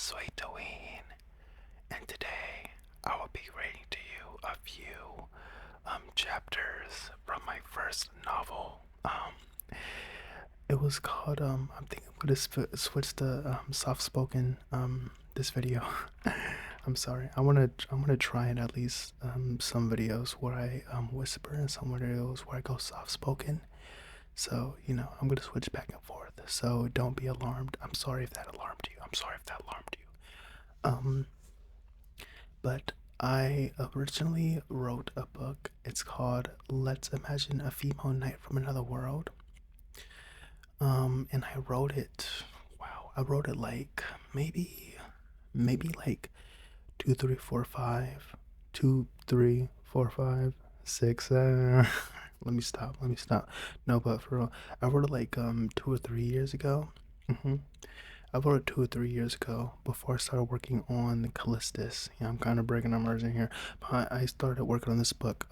Suitoin, and today I will be reading to you a few chapters from my first novel. It was called I think I'm gonna switch to soft spoken this video. I'm sorry. I wanna try it at least some videos where I whisper and some videos where I go soft spoken. So, I'm gonna switch back and forth. So don't be alarmed. I'm sorry if that alarmed you. I'm sorry if that alarmed you. Um, but I originally wrote a book. It's called Let's Imagine a Female Knight from Another World. And I wrote it, wow, I wrote it like maybe like 2, 3, 4, 5, 2, 3, 4, 5, 6. Let me stop. No, but for real, I wrote it like 2 or 3 years ago. hmm I wrote it 2 or 3 years ago before I started working on the Callistus. Yeah, I'm kind of breaking immersion here. But I started working on this book.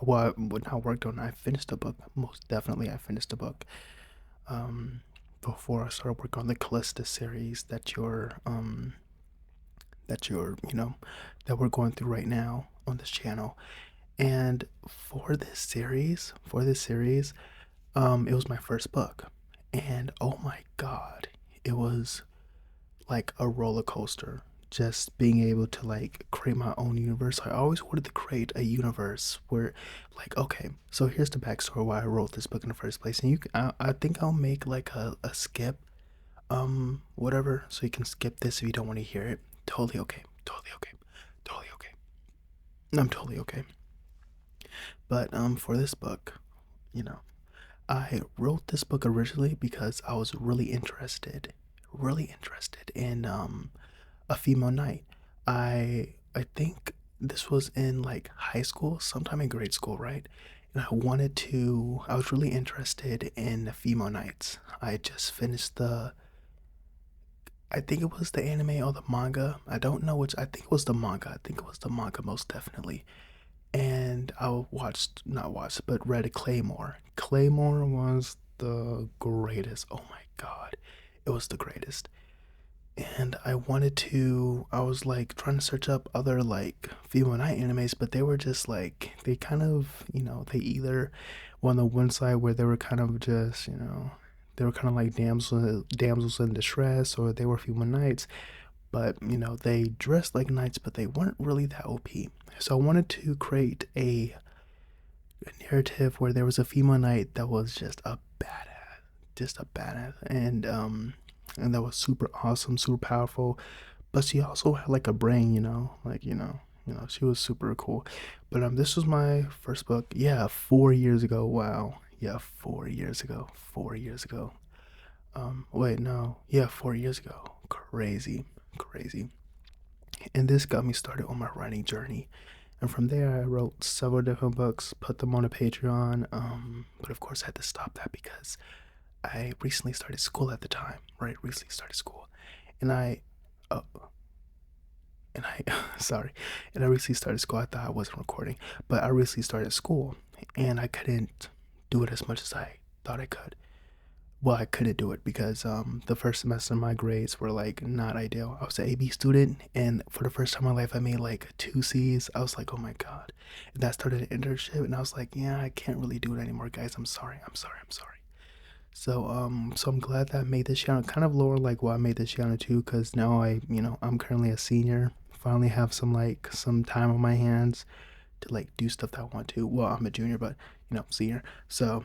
Well, when I worked on, I finished the book. Most definitely, I finished the book. Um, Before I started working on the Callistus series that we're going through right now on this channel. And for this series, it was my first book, and oh my god, it was like a roller coaster. Just being able to like create my own universe. I always wanted to create a universe where, like, okay, so here's the backstory why I wrote this book in the first place. And I think I'll make like a skip, whatever, so you can skip this if you don't want to hear it. Totally okay. Totally okay. Totally okay. I'm totally okay. But for this book, you know, I wrote this book originally because I was really interested in a female knight. I think this was in like high school, sometime in grade school, right? And I was really interested in the female knights. I just finished I think it was the anime or the manga. I don't know which. I think it was the manga. I think it was the manga most definitely. And I watched, not watched, but read Claymore. Claymore was the greatest. Oh my god, it was the greatest. And I was like trying to search up other like female night animes, but they were just like, they kind of, they either were on the one side where they were kind of just, they were kind of like damsels in distress, or they were female knights, but they dressed like knights, but they weren't really that OP. So I wanted to create a narrative where there was a female knight that was just a badass, and that was super awesome, super powerful. But she also had like a brain, she was super cool. But this was my first book. Yeah, 4 years ago. Wow. Yeah, 4 years ago. 4 years ago. Wait, no. Yeah, 4 years ago. Crazy, crazy. And this got me started on my writing journey. And from there, I wrote several different books, put them on a Patreon. But of course, I had to stop that because I recently started school at the time, right? Recently started school, and uh, sorry, and I recently started school. I thought I wasn't recording, but I recently started school, and I couldn't do it as much as I thought I could. Well, I couldn't do it because the first semester my grades were like not ideal. I was an AB student, and for the first time in my life I made like 2 C's. I was like, oh my god. And that started an internship, and I was like, yeah, I can't really do it anymore, guys. I'm sorry. So I'm glad that I made this channel. Kind of lower like why I made this channel too, because now I'm currently a senior. Finally have some time on my hands to like do stuff that I want to. Well, I'm a junior, but senior. So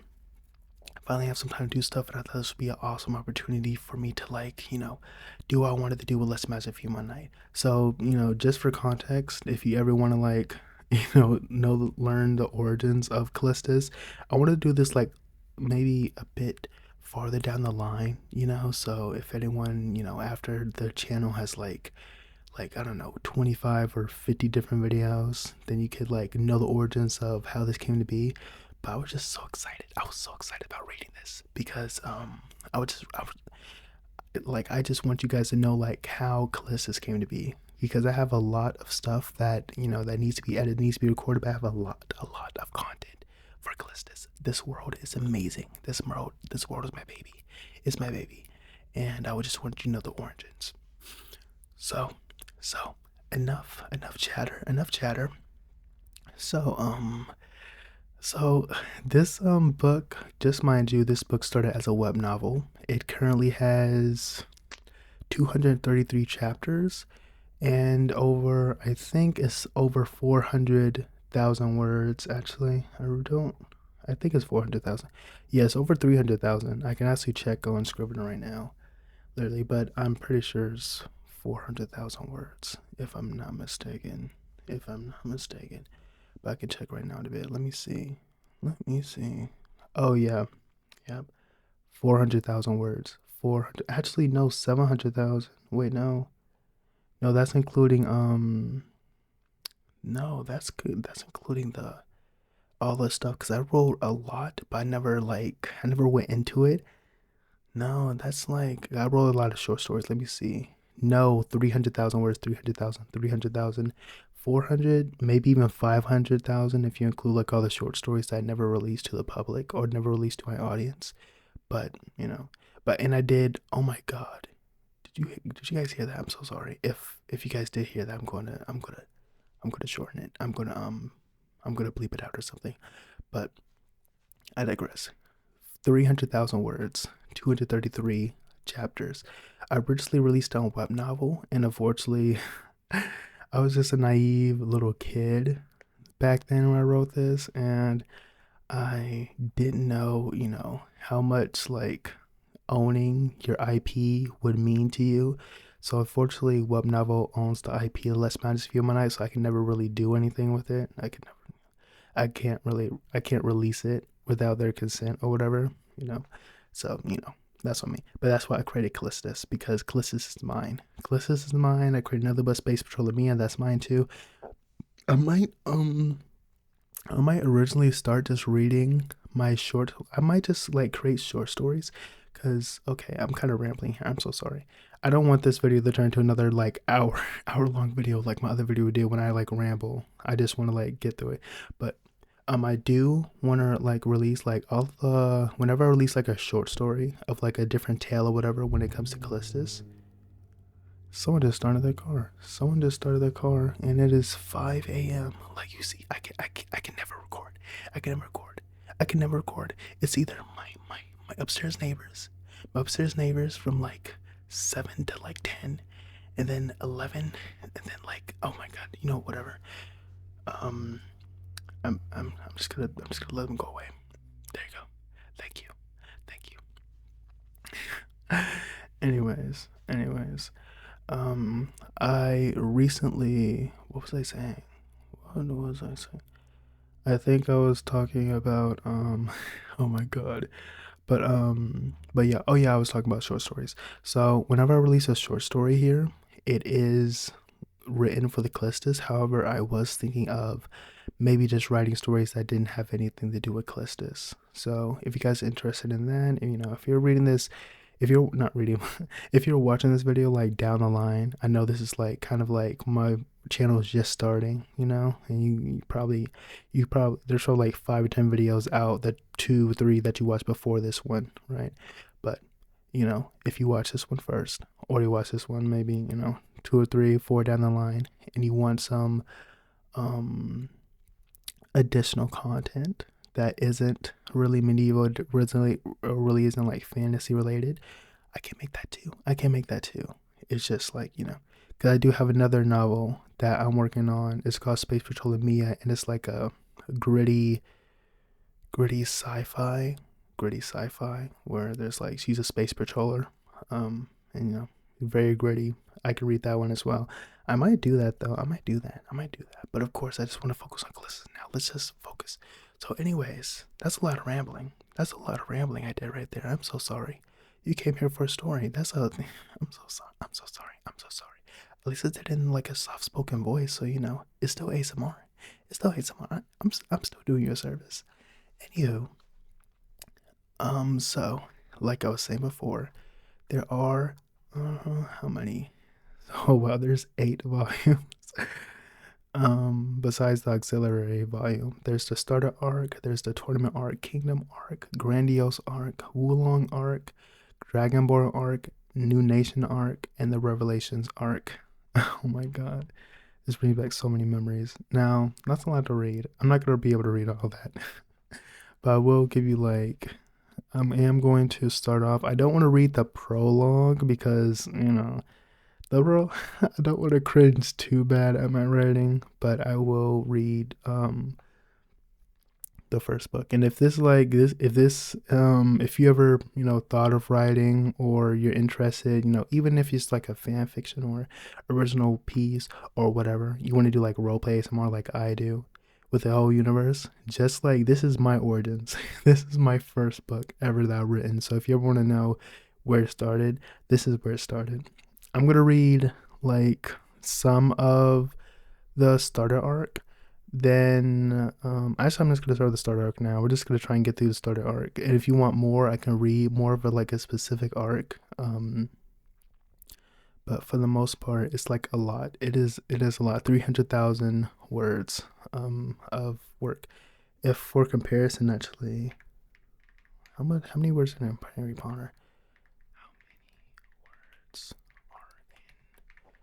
I finally have some time to do stuff, and I thought this would be an awesome opportunity for me to like, do what I wanted to do with Let's Imagine a Female Night. So, just for context, if you ever want to like, learn the origins of Callistus, I want to do this like maybe a bit farther down the line, so if anyone, after the channel has like I don't know, 25 or 50 different videos, then you could like know the origins of how this came to be. But I was just so excited. I was so excited about reading this because I just want you guys to know like how Callistus came to be, because I have a lot of stuff that that needs to be edited, needs to be recorded, but I have a lot of content for Callistus. This world is amazing. This world is my baby. It's my baby. And I would just want you to know the origins. So, so enough chatter, enough chatter. So, so this book, just mind you, this book started as a web novel. It currently has 233 chapters and over, I think it's over 400,000 words actually. I think it's 400,000. Yes, over 300,000. I can actually check on Scrivener right now, literally, but I'm pretty sure it's 400,000 words, if I'm not mistaken. If I'm not mistaken. But I can check right now in a bit. Let me see. Let me see. Oh, yeah. Yep. 400,000 words. 400. Actually, no, 700,000. Wait, no. No, that's including, no, that's good. That's including all the stuff. Because I wrote a lot, but I never went into it. No, that's like, I wrote a lot of short stories. Let me see. No, 300,000 words, 300,000, 300,000, 400, maybe even 500,000 if you include like all the short stories that I never released to the public or never released to my audience. But, and I did, oh my God. Did you guys hear that? I'm so sorry. If you guys did hear that, I'm gonna shorten it. I'm gonna bleep it out or something. But I digress. 300,000 words, 233 chapters. I originally released a web novel, and unfortunately, I was just a naive little kid back then when I wrote this, and I didn't know, how much like owning your IP would mean to you. So unfortunately, web novel owns the IP of Let's Magic View My Night, so I can never really do anything with it. I can't release it without their consent or whatever, you know. So, that's on me. But that's why I created Callistus, because Callistus is mine. Callistus is mine. I created another but Space Patrol of Mia, that's mine too. I might I might originally start just reading I might just like create short stories, cuz okay, I'm kind of rambling here. I'm so sorry. I don't want this video to turn into another like hour long video like my other video did when I like ramble. I just want to like get through it. But I do want to like release like all the whenever I release like a short story of like a different tale or whatever when it comes to Callistus. Someone just started their car. Someone just started their car, and it is 5 a.m. Like you see, I can never record. I can never record. I can never record. It's either my upstairs neighbors, from like 7 to like 10, and then 11, and then like, oh my god, whatever. Um, I'm just gonna let them go away. There you go. Thank you, thank you. anyways. I recently, what was I saying? What was I saying? I think I was talking about, oh my god. But yeah, oh yeah, I was talking about short stories. So whenever I release a short story here, it is written for the Callistus. However, I was thinking of maybe just writing stories that didn't have anything to do with Callistus. So if you guys are interested in that, and, if you're reading this, if you're not reading, if you're watching this video like down the line, I know this is like kind of like my channel is just starting, and you probably there's probably like 5 or 10 videos out, that 2 or 3 that you watched before this one, right? But if you watch this one first, or you watch this one maybe 2 or 3 4 down the line, and you want some um additional content that isn't really medieval, really isn't like fantasy related, I can make that too. It's just like, because I do have another novel that I'm working on. It's called Space Patrol of Mia, and it's like a gritty, gritty sci-fi, where there's like, she's a space patroller, and very gritty. I can read that one as well. I might do that though. I might do that. But of course, I just want to focus on Callistus now. Let's just focus. So, anyways, that's a lot of rambling. I did right there. I'm so sorry. You came here for a story. I'm so sorry. At least I did it in like a soft-spoken voice, so it's still ASMR. I'm still doing you a service. Anywho, so like I was saying before, there are how many? Oh wow, there's 8 volumes. Besides the auxiliary volume, there's the starter arc, there's the tournament arc, kingdom arc, grandiose arc, Wulong arc, dragonborn arc, new nation arc, and the revelations arc. Oh my god. This brings back so many memories. Now, that's a lot to read. I'm not gonna be able to read all that. But I will give you like I am going to start off. I don't want to read the prologue because, the I don't want to cringe too bad at my writing, but I will read the first book. And if this like this if you ever, thought of writing or you're interested, even if it's like a fan fiction or original piece or whatever, you want to do like role play some more like I do with the whole universe, just like this is my origins. This is my first book ever that I've written. So if you ever want to know where it started, this is where it started. I'm gonna read like some of the starter arc. Then actually I'm just gonna start the starter arc now. We're just gonna try and get through the starter arc. And if you want more, I can read more of like a specific arc. But for the most part, it's like a lot. It is a lot. 300,000 words of work. If for comparison, actually, how many words are in Harry Potter? How many words are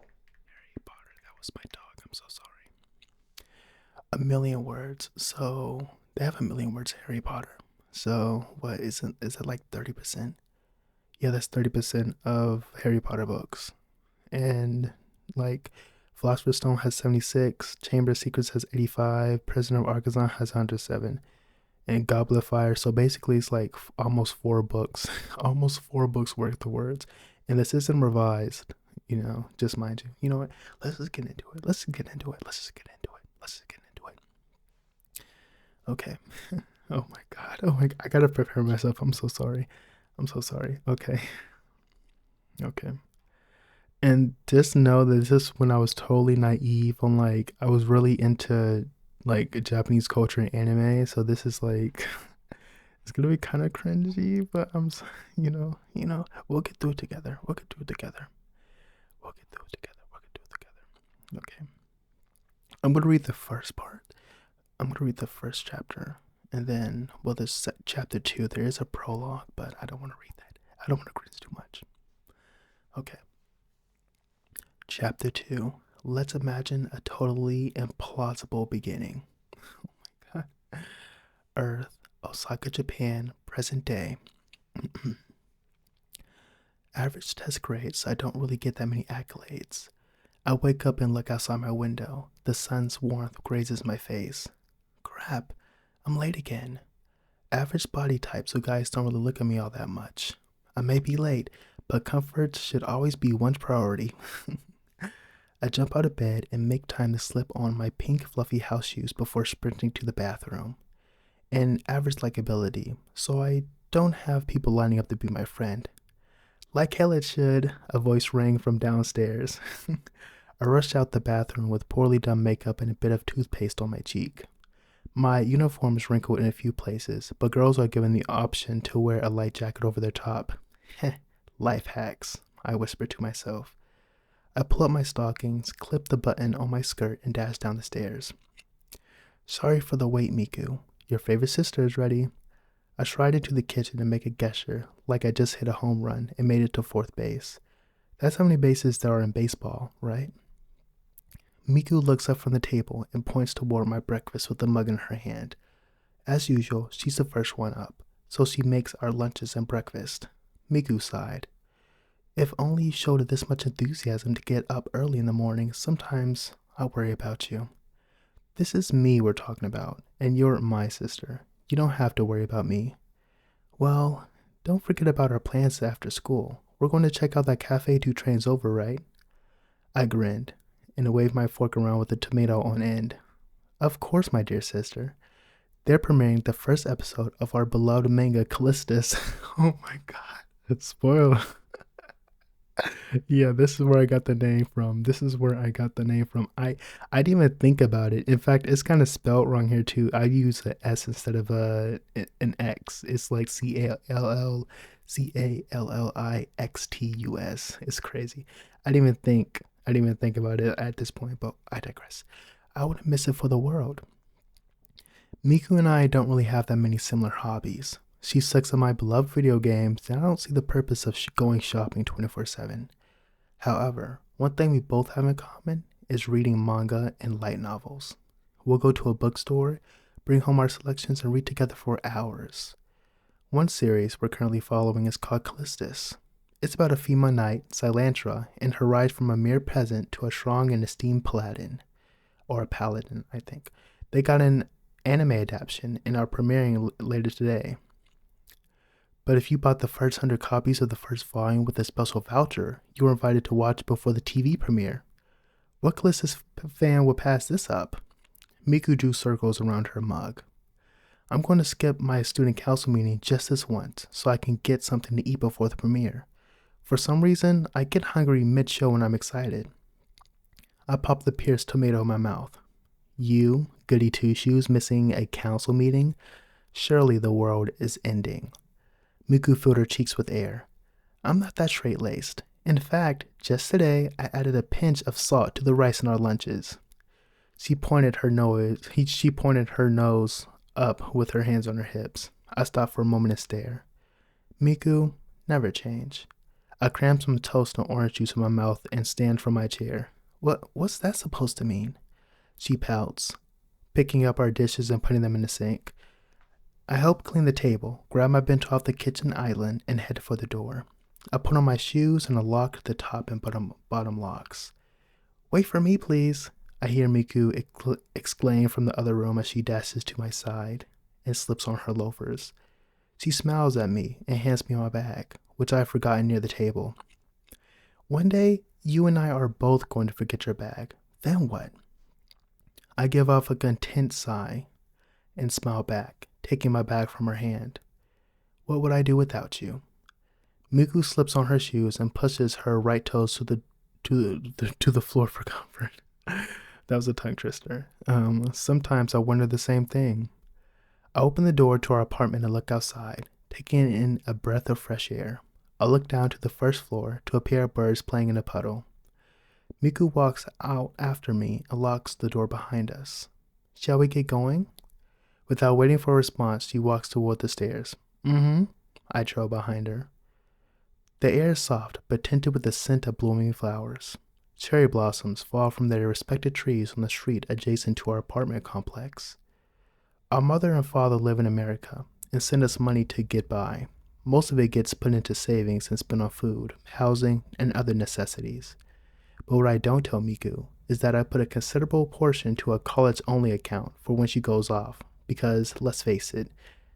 in Harry Potter? That was my dog. I'm so sorry. 1,000,000 words. So they have 1,000,000 words in Harry Potter. So what is it like 30%? Yeah, that's 30% of Harry Potter books. And like Philosopher's Stone has 76, Chamber of Secrets has 85, Prisoner of Arkansas has 107, and Goblet of Fire. So basically, it's like almost 4 books, almost 4 books worth of words. And this isn't revised, just mind you. You know what? Let's just get into it. Let's just get into it. Let's just get into it. Let's just get into it. Okay. Oh my God. Oh my God. I gotta prepare myself. I'm so sorry. I'm so sorry. Okay. Okay. And just know that this is when I was totally naive on like I was really into like Japanese culture and anime. So this is like it's gonna be kind of cringy, but we'll get through it together. We'll get through it together. We'll get through it together. We'll get through it together. Okay. I'm gonna read the first part. I'm gonna read the first chapter, and then there's chapter 2. There is a prologue, but I don't want to read that. I don't want to cringe too much. Okay. Chapter 2. Let's imagine a totally implausible beginning. Oh my god. Earth, Osaka, Japan, present day. Average test grades, I don't really get that many accolades. I wake up and look outside my window. The sun's warmth grazes my face. Crap, I'm late again. Average body type, so guys don't really look at me all that much. I may be late, but comfort should always be one's priority. I jump out of bed and make time to slip on my pink fluffy house shoes before sprinting to the bathroom. And average likability, so I don't have people lining up to be my friend. Like hell it should, a voice rang from downstairs. I rushed out the bathroom with poorly done makeup and a bit of toothpaste on my cheek. My uniform is wrinkled in a few places, but girls are given the option to wear a light jacket over their top. Heh, life hacks, I whisper to myself. I pull up my stockings, clip the button on my skirt, and dash down the stairs. Sorry for the wait, Miku. Your favorite sister is ready. I stride into the kitchen and make a gesture, like I just hit a home run and made it to fourth base. That's how many bases there are in baseball, right? Miku looks up from the table and points toward my breakfast with a mug in her hand. As usual, she's the first one up, so she makes our lunches and breakfast. Miku sighed. If only you showed this much enthusiasm to get up early in the morning, sometimes I worry about you. This is me we're talking about, and you're my sister. You don't have to worry about me. Well, don't forget about our plans after school. We're going to check out that cafe 2 trains over, right? I grinned and waved my fork around with the tomato on end. Of course, my dear sister. They're premiering the first episode of our beloved manga Callistus. Oh my god. Spoiler. Yeah, this is where I got the name from. I didn't even think about it. In fact, it's kind of spelled wrong here too. I use an S instead of an X. It's like Callixtus. It's crazy. I didn't even think about it at this point, but I digress. I wouldn't miss it for the world. Miku and I don't really have that many similar hobbies. She sucks at my beloved video games, and I don't see the purpose of going shopping 24/7. However, One thing we both have in common is reading manga and light novels. We'll go to a bookstore, bring home our selections, and read together for hours. One series we're currently following is called Callistus. It's about a female knight, Silantra, and her rise from a mere peasant to a strong and esteemed paladin. Or a paladin, I think. They got an anime adaptation and are premiering later today. But if you bought the first 100 copies of the first volume with a special voucher, you were invited to watch before the TV premiere. What Callistus fan would pass this up? Miku drew circles around her mug. I'm going to skip my student council meeting just this once so I can get something to eat before the premiere. For some reason, I get hungry mid-show when I'm excited. I pop the pierced tomato in my mouth. You, goody two-shoes, missing a council meeting? Surely the world is ending. Miku filled her cheeks with air. I'm not that straight-laced. In fact, just today, I added a pinch of salt to the rice in our lunches. She pointed her nose up with her hands on her hips. I stopped for a moment to stare. Miku, never change. I crammed some toast and orange juice in my mouth and stand from my chair. What's that supposed to mean? She pouts, picking up our dishes and putting them in the sink. I help clean the table, grab my bento off the kitchen island, and head for the door. I put on my shoes and unlock the top and bottom locks. Wait for me, please, I hear Miku exclaim from the other room as she dashes to my side and slips on her loafers. She smiles at me and hands me my bag, which I have forgotten near the table. One day, you and I are both going to forget your bag. Then what? I give off a content sigh and smile back, taking my bag from her hand. What would I do without you? Miku slips on her shoes and pushes her right toes to the floor for comfort. That was a tongue twister. Sometimes I wonder the same thing. I open the door to our apartment and look outside, taking in a breath of fresh air. I look down to the first floor to a pair of birds playing in a puddle. Miku walks out after me and locks the door behind us. Shall we get going? Without waiting for a response, she walks toward the stairs. I trail behind her. The air is soft, but tinted with the scent of blooming flowers. Cherry blossoms fall from their respective trees on the street adjacent to our apartment complex. Our mother and father live in America and send us money to get by. Most of it gets put into savings and spent on food, housing, and other necessities. But what I don't tell Miku is that I put a considerable portion to a college-only account for when she goes off, because, let's face it,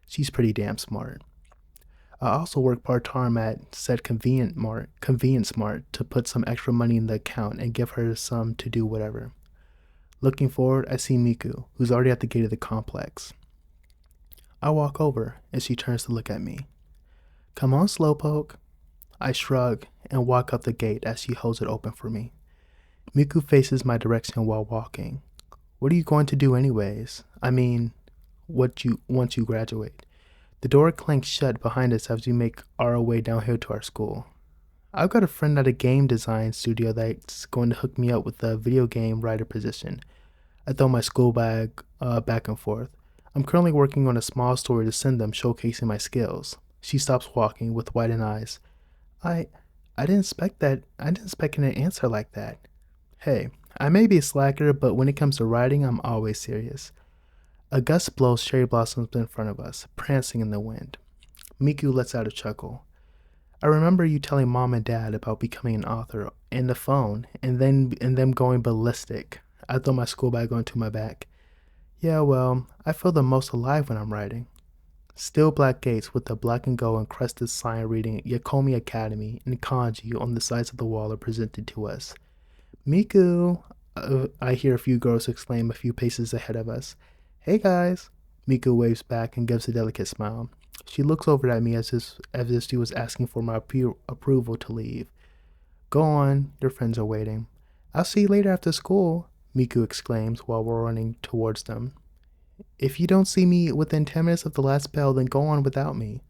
she's pretty damn smart. I also work part-time at said Convenience Mart to put some extra money in the account and give her some to do whatever. Looking forward, I see Miku, who's already at the gate of the complex. I walk over, and she turns to look at me. Come on, slowpoke. I shrug and walk up the gate as she holds it open for me. Miku faces my direction while walking. What are you going to do anyways? I mean, once you graduate. The door clanks shut behind us as we make our way downhill to our school. I've got a friend at a game design studio that's going to hook me up with a video game writer position. I throw my school bag back and forth. I'm currently working on a small story to send them showcasing my skills. She stops walking with widened eyes. I didn't expect that. I didn't expect an answer like that. Hey, I may be a slacker, but when it comes to writing, I'm always serious. A gust blows cherry blossoms in front of us, prancing in the wind. Miku lets out a chuckle. I remember you telling Mom and Dad about becoming an author in the phone, and them going ballistic. I throw my school bag onto my back. Yeah, well, I feel the most alive when I'm writing. Steel black gates with a black and gold encrusted sign reading Yakomi Academy in kanji on the sides of the wall are presented to us. Miku! I hear a few girls exclaim a few paces ahead of us. Hey guys! Miku waves back and gives a delicate smile. She looks over at me as if she was asking for my approval to leave. Go on, your friends are waiting. I'll see you later after school, Miku exclaims while we're running towards them. If you don't see me within 10 minutes of the last bell, then go on without me.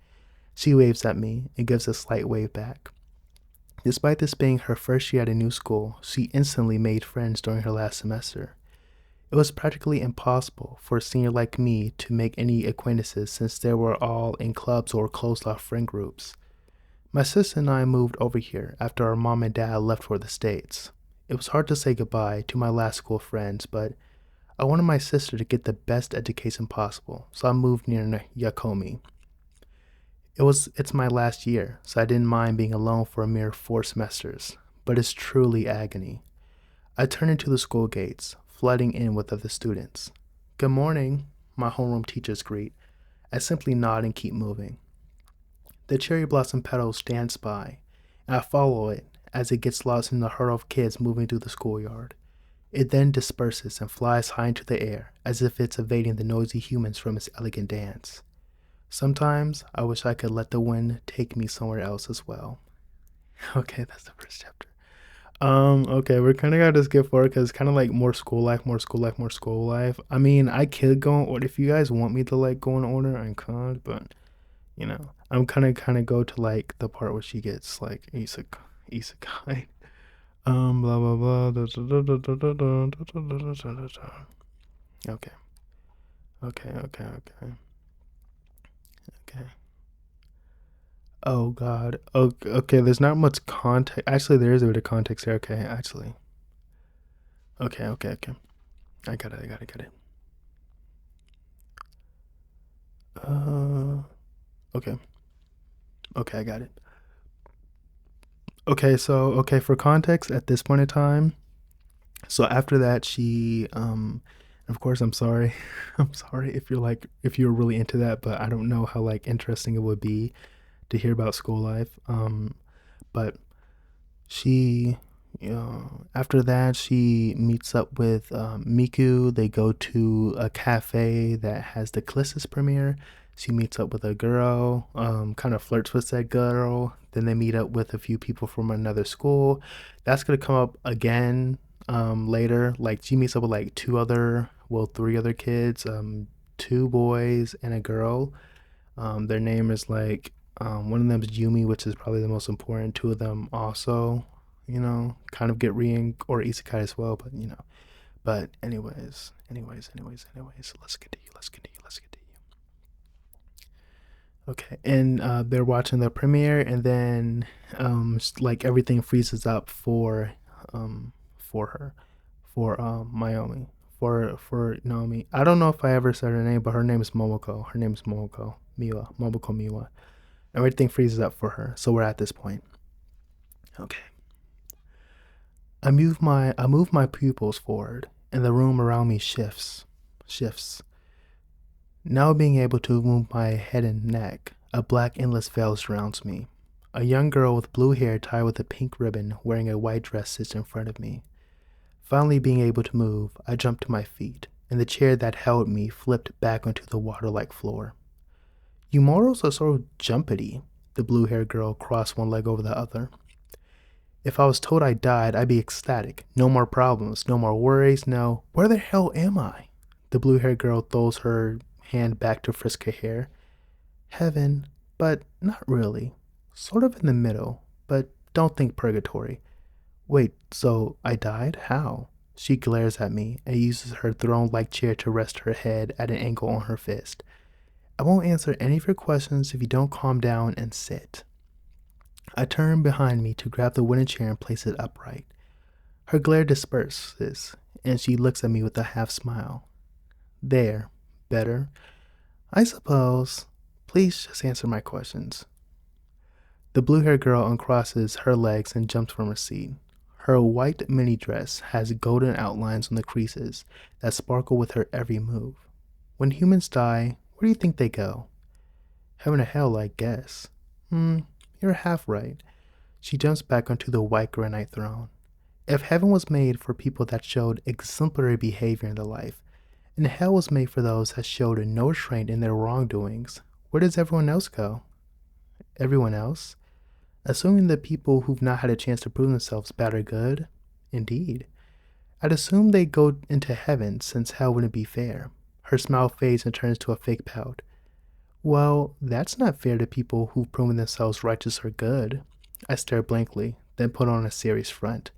She waves at me and gives a slight wave back. Despite this being her first year at a new school, she instantly made friends during her last semester. It was practically impossible for a senior like me to make any acquaintances since they were all in clubs or closed-off friend groups. My sister and I moved over here after our mom and dad left for the States. It was hard to say goodbye to my last school friends, but I wanted my sister to get the best education possible, so I moved near Yakomi. It's my last year, so I didn't mind being alone for a mere 4 semesters, but it's truly agony. I turn into the school gates, flooding in with other students. Good morning, my homeroom teachers greet. I simply nod and keep moving. The cherry blossom petal stands by, and I follow it as it gets lost in the herd of kids moving through the schoolyard. It then disperses and flies high into the air as if it's evading the noisy humans from its elegant dance. Sometimes I wish I could let the wind take me somewhere else as well. Okay, that's the first chapter. Okay, we're kind of gotta skip forward because it's kind of like more school life, more school life, more school life. I mean, I could go in order if you guys want me to like go in order, I could, but I'm kind of go to like the part where she gets like isekai. Blah blah blah. Okay, okay. Okay. Oh God. Okay, okay. There's not much context. Actually, there is a bit of context here. Okay, actually. Okay. I got it. Got it. Uh. Okay. Okay, I got it. Okay, for context, at this point in time, so after that, of course, I'm sorry, I'm sorry if you're really into that, but I don't know how like interesting it would be to hear about school life. But she, after that, she meets up with Miku. They go to a cafe that has the Callistus premiere. She meets up with a girl, kind of flirts with that girl. Then they meet up with a few people from another school. That's gonna come up again later. Like she meets up with like three other kids, 2 boys and a girl. Their name is like one of them is Yumi, which is probably the most important. 2 of them also, kind of get or isekai as well, but But anyways, let's continue. Okay, and they're watching the premiere, and then like everything freezes up for her, for Mayumi, for Naomi. I don't know if I ever said her name, but her name is Momoko. Her name is Momoko Miwa. Everything freezes up for her. So we're at this point. Okay. I move my pupils forward, and the room around me shifts. Now being able to move my head and neck, a black endless veil surrounds me. A young girl with blue hair tied with a pink ribbon wearing a white dress sits in front of me. Finally being able to move, I jump to my feet, and the chair that held me flipped back onto the water-like floor. You mortals are so jumpity, the blue-haired girl crossed one leg over the other. If I was told I died, I'd be ecstatic. No more problems, no more worries, no. Where the hell am I? The blue-haired girl throws her hand back to frisk her hair. Heaven, but not really. Sort of in the middle, but don't think purgatory. Wait, so I died? How? She glares at me and uses her throne-like chair to rest her head at an angle on her fist. I won't answer any of your questions if you don't calm down and sit. I turn behind me to grab the wooden chair and place it upright. Her glare disperses, and she looks at me with a half smile. There, better? I suppose. Please just answer my questions. The blue-haired girl uncrosses her legs and jumps from her seat. Her white mini dress has golden outlines on the creases that sparkle with her every move. When humans die, where do you think they go? Heaven or hell, I guess. You're half right. She jumps back onto the white granite throne. If heaven was made for people that showed exemplary behavior in their life, and hell was made for those that showed no restraint in their wrongdoings, where does everyone else go? Everyone else? Assuming the people who've not had a chance to prove themselves bad or good? Indeed. I'd assume they go into heaven since hell wouldn't be fair. Her smile fades and turns to a fake pout. Well, that's not fair to people who've proven themselves righteous or good. I stare blankly, then put on a serious front.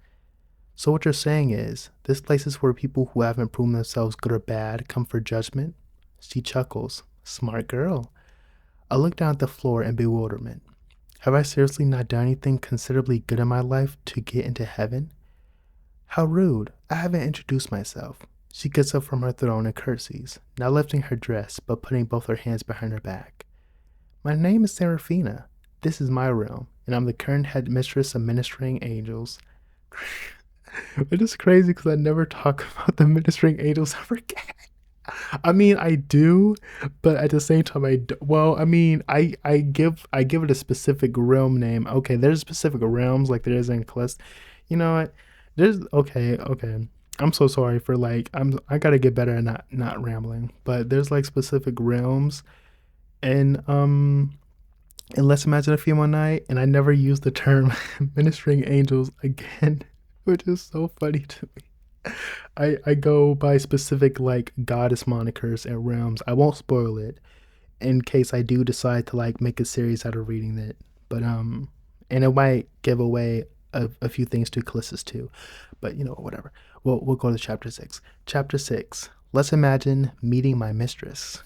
So what you're saying is, this place is where people who haven't proven themselves good or bad come for judgment? She chuckles. Smart girl. I look down at the floor in bewilderment. Have I seriously not done anything considerably good in my life to get into heaven? How rude. I haven't introduced myself. She gets up from her throne and curtsies, not lifting her dress, but putting both her hands behind her back. My name is Seraphina. This is my realm, and I'm the current headmistress of ministering angels. It is crazy because I never talk about the ministering angels ever again. I mean, I do, but at the same time, I do. Well, I mean, I give it a specific realm name. Okay, there's specific realms like there is in Callisto. You know what? There's okay. I'm so sorry for like I gotta get better at not rambling. But there's like specific realms, and Let's Imagine a Female Night, and I never used the term ministering angels again, which is so funny to me. I go by specific like goddess monikers and realms. I won't spoil it in case I do decide to like make a series out of reading it. But and it might give away a few things to Callistus too. But you know, whatever. We'll go to chapter 6. Chapter 6. Let's imagine meeting my mistress.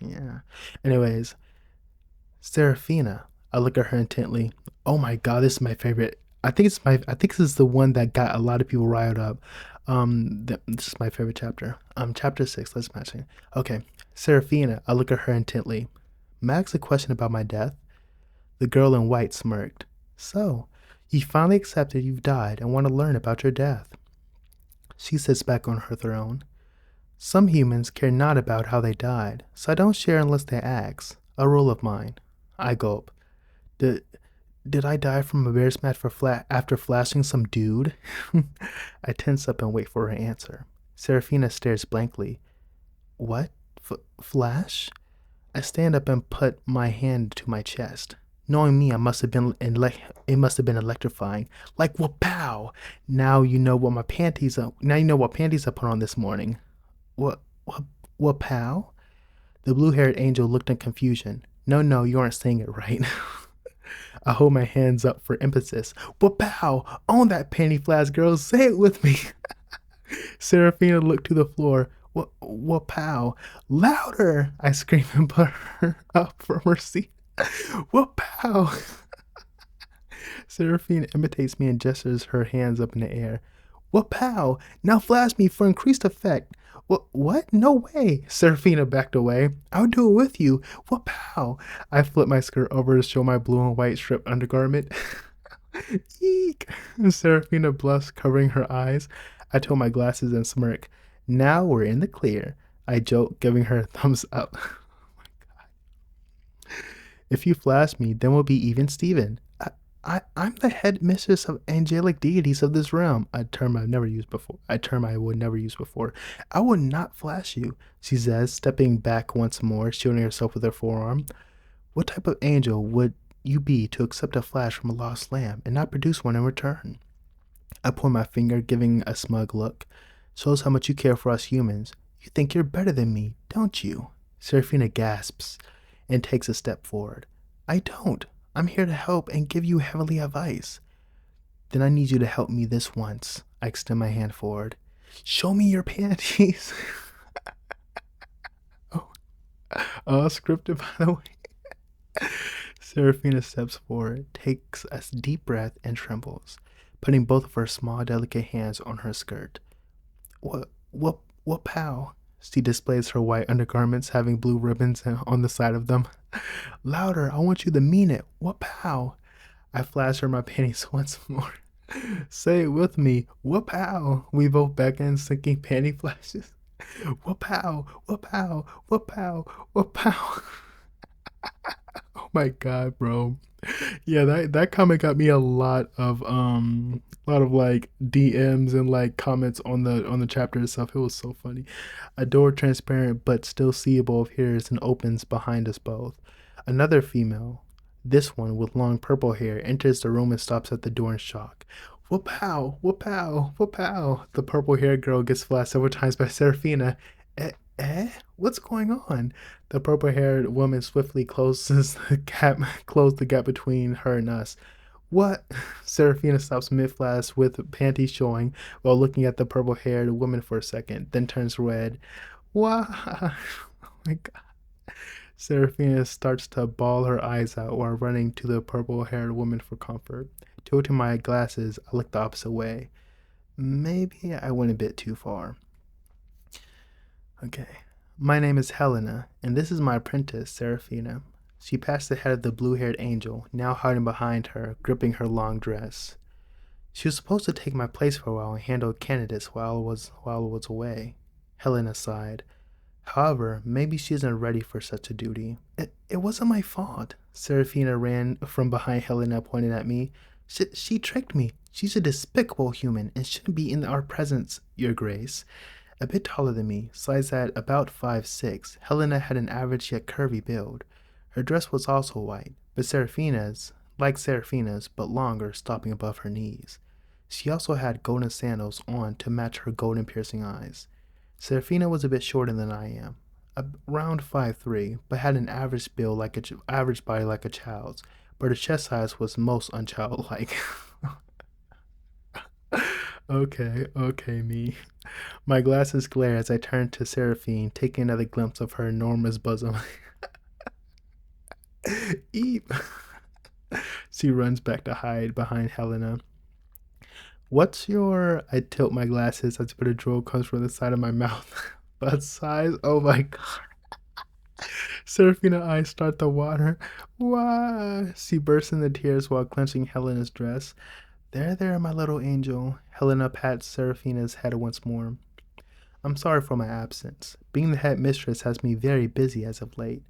Yeah. Anyways, Seraphina. I look at her intently. Oh my god, this is my favorite. I think this is the one that got a lot of people riled up. This is my favorite chapter. Chapter 6, let's match it. Okay. Seraphina, I look at her intently. Max, a question about my death? The girl in white smirked. So, you finally accepted you've died and want to learn about your death. She sits back on her throne. Some humans care not about how they died, so I don't share unless they ask. A rule of mine. I gulp. Did I die from a bear's mat after flashing some dude? I tense up and wait for her answer. Seraphina stares blankly. What? Flash? I stand up and put my hand to my chest. Knowing me, it must have been electrifying. Like wha-pow! Now you know what panties I put on this morning. What-pow? The blue-haired angel looked in confusion. No, you aren't saying it right. I hold my hands up for emphasis. Wha-pow! Own that panty flash, girl. Say it with me. Seraphina looked to the floor. Wha-pow! Louder! I scream and put her up from her seat. Wha-pow! Seraphina imitates me and gestures her hands up in the air. Wha-pow! Now flash me for increased effect. What? No way. Seraphina backed away. I'll do it with you. Wha-pow! I flip my skirt over to show my blue and white striped undergarment. Eek! Seraphina blushed, covering her eyes. I told my glasses and smirk. Now we're in the clear. I joke, giving her a thumbs up. Oh my god. If you flash me, then we'll be even Steven. I'm the head mistress of angelic deities of this realm. A term I would never use before. I will not flash you, she says, stepping back once more, shielding herself with her forearm. What type of angel would you be to accept a flash from a lost lamb and not produce one in return? I point my finger, giving a smug look. Shows how much you care for us humans. You think you're better than me, don't you? Seraphina gasps and takes a step forward. I don't. I'm here to help and give you heavenly advice. Then I need you to help me this once. I extend my hand forward. Show me your panties. Scripted, by the way. Seraphina steps forward, takes a deep breath, and trembles, putting both of her small, delicate hands on her skirt. What-pow? She displays her white undergarments having blue ribbons on the side of them. Louder, I want you to mean it. What-pow? I flash her my panties once more. Say it with me. What-pow? We both beckon, sinking panty flashes. What-pow? What-pow? What-pow? What-pow? Oh my god, bro. Yeah, that comment got me a lot of like DMs and like comments on the chapter itself. It was so funny. A door transparent but still seeable appears and opens behind us both. Another female, this one with long purple hair, enters the room and stops at the door in shock. Wha-pow, wha-pow, wha-pow. The purple haired girl gets flashed several times by Seraphina. What's going on? The purple haired woman swiftly closed the gap between her and us. What? Seraphina stops mid-flash with panties showing while looking at the purple-haired woman for a second, then turns red. Why? Oh my god. Seraphina starts to bawl her eyes out while running to the purple-haired woman for comfort. Tilting my glasses, I look the opposite way. maybe I went a bit too far. Okay. My name is Helena, and this is my apprentice, Seraphina. She passed the head of the blue haired angel, now hiding behind her, gripping her long dress. She was supposed to take my place for a while and handle candidates while I was away. Helena sighed. However, maybe she isn't ready for such a duty. It wasn't my fault. Seraphina ran from behind Helena, pointing at me. She tricked me. She's a despicable human and shouldn't be in our presence, Your Grace. A bit taller than me, sized at about 5'6", Helena had an average yet curvy build. Her dress was also white, but Seraphina's, but longer, stopping above her knees. She also had golden sandals on to match her golden piercing eyes. Seraphina was a bit shorter than I am, around 5'3", but had an average build average body like a child's, but her chest size was most unchildlike. Okay, me. My glasses glare as I turn to Seraphine, taking another glimpse of her enormous bosom. Eep! She runs back to hide behind Helena. What's your. I tilt my glasses as a drool comes from the side of my mouth. Butt size? Oh my god. Seraphina's eyes start to water. Why? She bursts into tears while clenching Helena's dress. There, my little angel. Helena pats Seraphina's head once more. I'm sorry for my absence. Being the head mistress has me very busy as of late.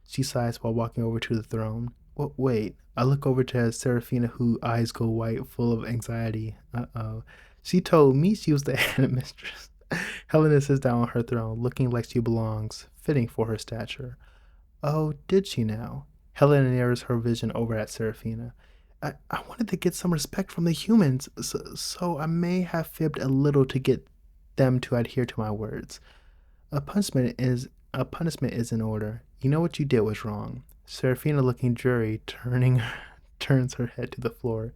She sighs while walking over to the throne. Wait. I look over to Seraphina, whose eyes go white, full of anxiety. Uh-oh. She told me she was the head mistress. Helena sits down on her throne, looking like she belongs, fitting for her stature. Oh, did she now? Helena narrows her vision over at Seraphina. I wanted to get some respect from the humans, so I may have fibbed a little to get them to adhere to my words. A punishment is in order. You know what you did was wrong. Seraphina, looking dreary, turns her head to the floor.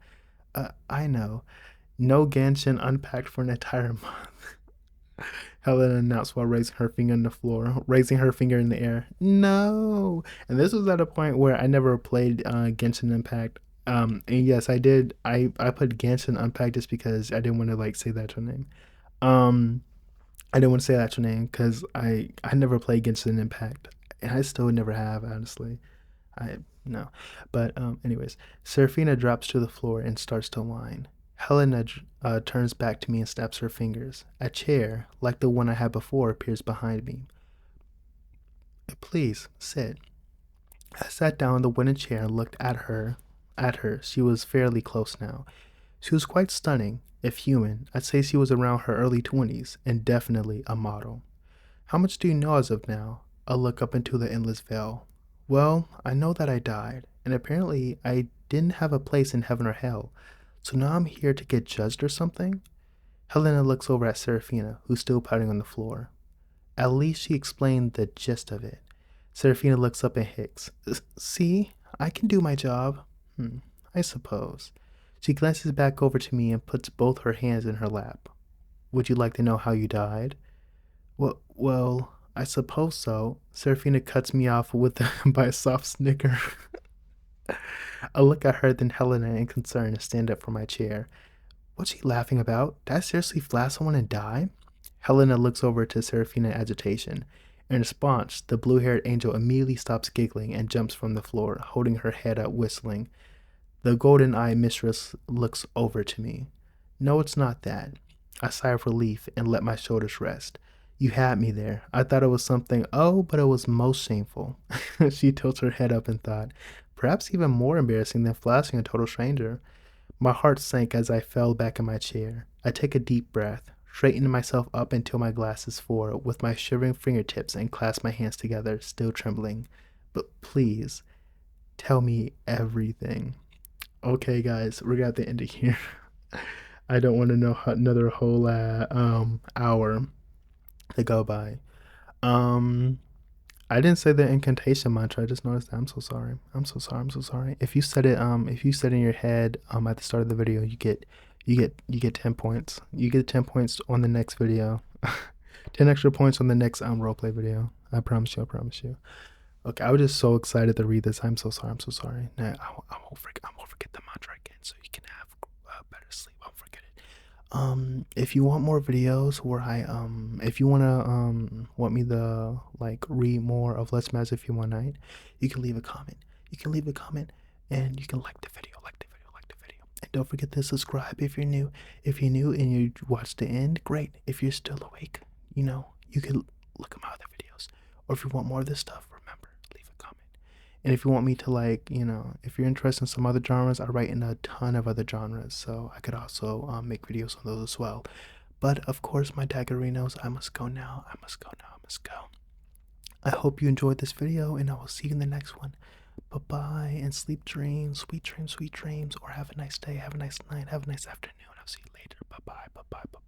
I know. No Genshin unpacked for an entire month. Helena announced while raising her finger in the air. No. And this was at a point where I never played Genshin Impact. And yes, I did. I put Genshin Impact just because I didn't want to like say that to name. Um, I didn't want to say that your name because I never played Genshin Impact, and I still never have honestly. I no, but anyways, Seraphina drops to the floor and starts to whine. Helena turns back to me and snaps her fingers. A chair, like the one I had before, appears behind me. Please sit. I sat down in the wooden chair and looked at her. She was fairly close now. She was quite stunning. If human, I'd say she was around her early 20s and definitely a model. How much do you know as of now? A look up into the endless veil. Well, I know that I died, and apparently I didn't have a place in heaven or hell. So now I'm here to get judged or something? Helena looks over at Seraphina, who's still pouting on the floor. At least she explained the gist of it. Seraphina looks up and hicks. See? I can do my job. I suppose. She glances back over to me and puts both her hands in her lap. Would you like to know how you died? Well, I suppose so. Seraphina cuts me off by a soft snicker. I look at her, then Helena in concern and stand up from my chair. What's she laughing about? Did I seriously flash someone and die? Helena looks over to Seraphina in agitation. In response, the blue-haired angel immediately stops giggling and jumps from the floor, holding her head up, whistling. The golden-eyed mistress looks over to me. No, it's not that. I sigh of relief and let my shoulders rest. You had me there. I thought it was something, but it was most shameful. She tilts her head up in thought. Perhaps even more embarrassing than flashing a total stranger. My heart sank as I fell back in my chair. I take a deep breath, straighten myself up until my glasses forward with my shivering fingertips and clasp my hands together, still trembling. But please, tell me everything. Okay, guys, we're gonna have to end it here. I don't want to know another whole hour to go by. Um, I didn't say the incantation mantra. I just noticed that. I'm so sorry. I'm so sorry. If you said in your head at the start of the video, you get 10 points. You get 10 points on the next video. 10 extra points on the next roleplay video. I promise you. Okay, I was just so excited to read this. I'm so sorry. Nah, I won't forget the mantra again, so you can have better sleep. I won't forget it. If you want more videos where if you want me to like read more of Let's Maz If You One Night, you can leave a comment. You can leave a comment, and you can like the video, like the video. And don't forget to subscribe if you're new. If you're new and you watched the end, great. If you're still awake, you can look at my other videos. Or if you want more of this stuff, remember, leave a comment. And if you want me to if you're interested in some other genres, I write in a ton of other genres, so I could also make videos on those as well. But of course, my Daggerinos, I must go now. I must go now. I must go. I hope you enjoyed this video, and I will see you in the next one. Bye bye, and sleep dreams, sweet dreams, or have a nice day, have a nice night, have a nice afternoon. I'll see you later. Bye bye, bye bye, bye bye.